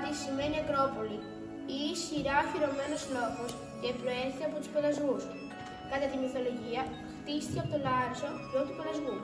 της σημαίνει Ακρόπολη ή σειρά οχυρωμένος λόφος και προέρχεται από τους πελασγούς. Κατά τη μυθολογία, χτίστηκε από το Λάρισο, γιο του πελασγού.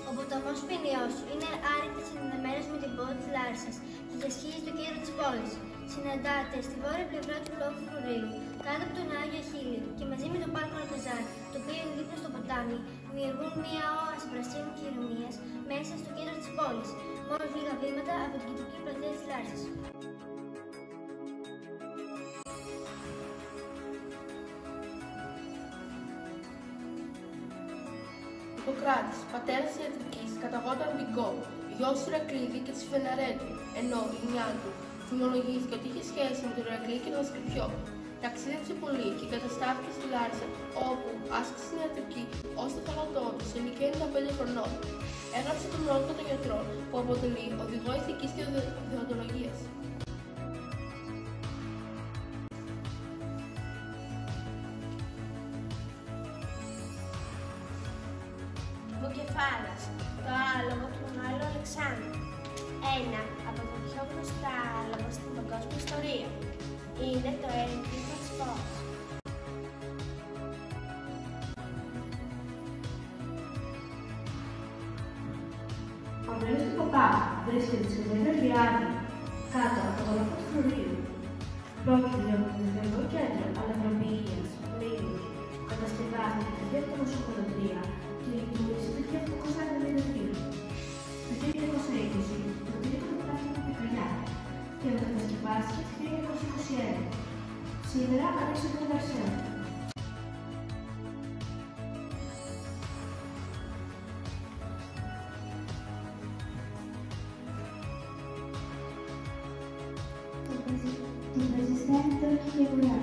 Ο ποταμός Ποινιός είναι άρρηκτα συνδεδεμένος με την πόλη της Λάρισσας και διασχίζει το κέντρο της πόλης. Συναντάται στη βόρεια πλευρά του λόφου Φρουρίου, κάτω από τον Άγιο Αχίλλειο και μαζί με το πάρκο Αλκαζάρ, το οποίο είναι δίπλα στο ποτάμι, δημιουργούν μια όαση πρασίνου και ηρεμίας μέσα στο κέντρο της πόλης, μόλις λίγα βήματα από την κεντρική πλατεία της Λάρισσας. Ιπποκράτης, πατέρας της ιατρικής, καταγόταν Μπυγκό, γιος του Ηρακλήδη και της Φεναρέτου, ενώ η νιά του θυμολογήθηκε ότι είχε σχέση με τον Ηρακλή και τον Ασκληπιό. Ταξίδεψε πολύ και καταστάθηκε στη Λάρισα, όπου άσκησε την ιατρική ως το θάνατό του σε ηλικία 95 χρονών. Έγραψε τον Όρκο των Γιατρών, που αποτελεί οδηγό ηθικής και δεοντολογίας. Βουκεφάλας, το άλογο του Μεγάλου Αλεξάνδρου. Ένα από τα πιο γνωστά άλογα στην παγκόσμια ιστορία. Είναι το ερημητικό της πόλης. Ο μέρος του Παπά βρίσκεται σε δεύτερη διάρκεια, κάτω από το λόφο του Φρουρίου. Πρόκειται για το Εθνικό Κέντρο Αλευροποιίας Πλήρους, που κατασκευάστηκε το 1983 και λειτουργήσε το 1992. Το 1920 το τρίτο πρωτάθλημα πικαλιά και μετακατασκευάστηκε το 1921. Σήμερα ανοίξε το Λαρσέο. Το Πρεσβευτέρι έχει γεγονά.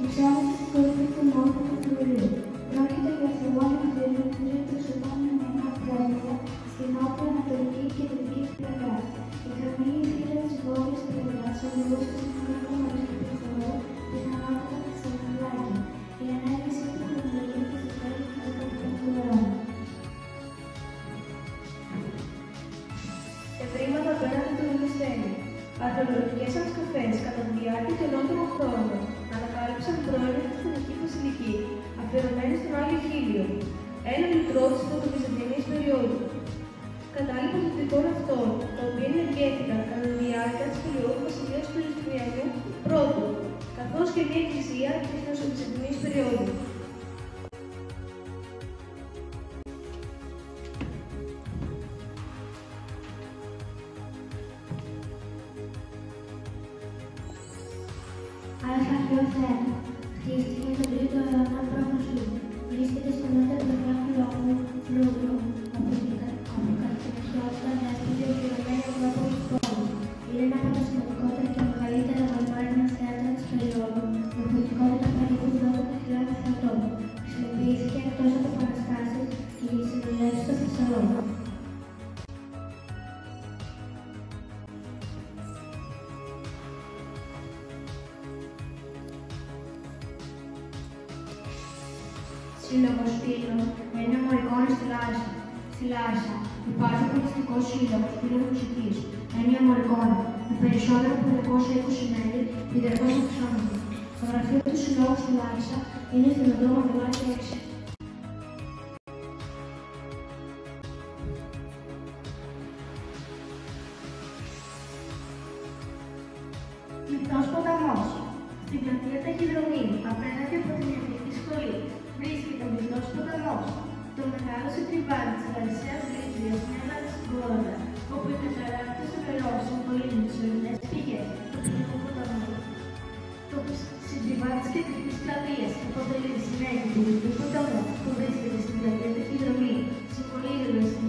Εξάγεται στην κορυφή του λόφου του Φρουρίου. Πρόκειται για θρηγόνιο κτίριο που βρίσκεται στο πάνω με ένα πρόγραμμα στην όπλα ανατολική και κεντρική πλευρά. Η χαμηλή θύρα της βόρειας πλευράς οδηγούσε στην χωρικό μαρισκοπή χορό και τα ανώτατα της Σαλονάκη. Η ανέβηση του χρονολογείται στο τέλος του 15ου αιώνα. Ευρήματα απέναντι του Μοναστέρι. Αρχαιολογικές ανασκαφές κατά τη διάρκεια των νότιων χρόνων ανακάλυψαν πρώην χριστιανική βασιλική, αφιερωμένη στον Άγιο Αχίλλειο, ένα μικρό της πρωτοβυζαντινής περίοδου. Κατάλοιπα των δικών αυτών, τα οποία ενεργέθηκαν κατά τη διάρκεια της περίοδου βασιλείας του Ιουστινιανού I, καθώς και μια εκκλησία της μεσοβυζαντινής περίοδου. Άλλος αρχαίος έργο. Χτίστηκε τον 3ο αιώνα π.Χ. Βρίσκεται στην νότια πλευρά του λόφου Φρούριο, από κατοικιότητα δέσποιζε οχυρωμένη Ακρόπολη της πόλης. Είναι ένα από τα σημαντικότερα και μεγαλύτερα βαλμάρινα θέατρα της περίοδου, με χωρητικότητα περίπου 12.000 ατόμων. Χρησιμοποιήθηκε εκτός από παραστάσεις και για συνελεύσεις στο Θεσσαλόνικο. Σύλλογος Φίλων με ένα μορικό στη Λάρισα. Στη Λάρισα υπάρχει ο πολιτιστικός σύλλογος Φίλων Μουσικής, έννοια μορικών, με περισσότερα από 220 μέλη και 200 αξιώματα. Το γραφείο του Συλλόγου στη Λάρισα είναι στην οδό Μαυρολάκη 6. Λιπτός ποταμός. Στην πλατεία Ταχυδρομή, απέναντι από την Ιατρική Σχολή, βρίσκεται ο Λιπτός ποταμός. Το μεγάλο συντριβάνι της Λαρισαίας Λύτριας μέσα στην Κόροδα, όπου οι καταράκτες του νερός συμπολύνουν τις ορεινές πηγές του Λιπτού ποταμού. Το συντριβάνι της Κεντρικής Πλατείας αποτελεί τη συνέχεια του Λιπτού ποταμού, που βρίσκεται στην πλατεία Ταχυδρομή, συμπολύνοντας την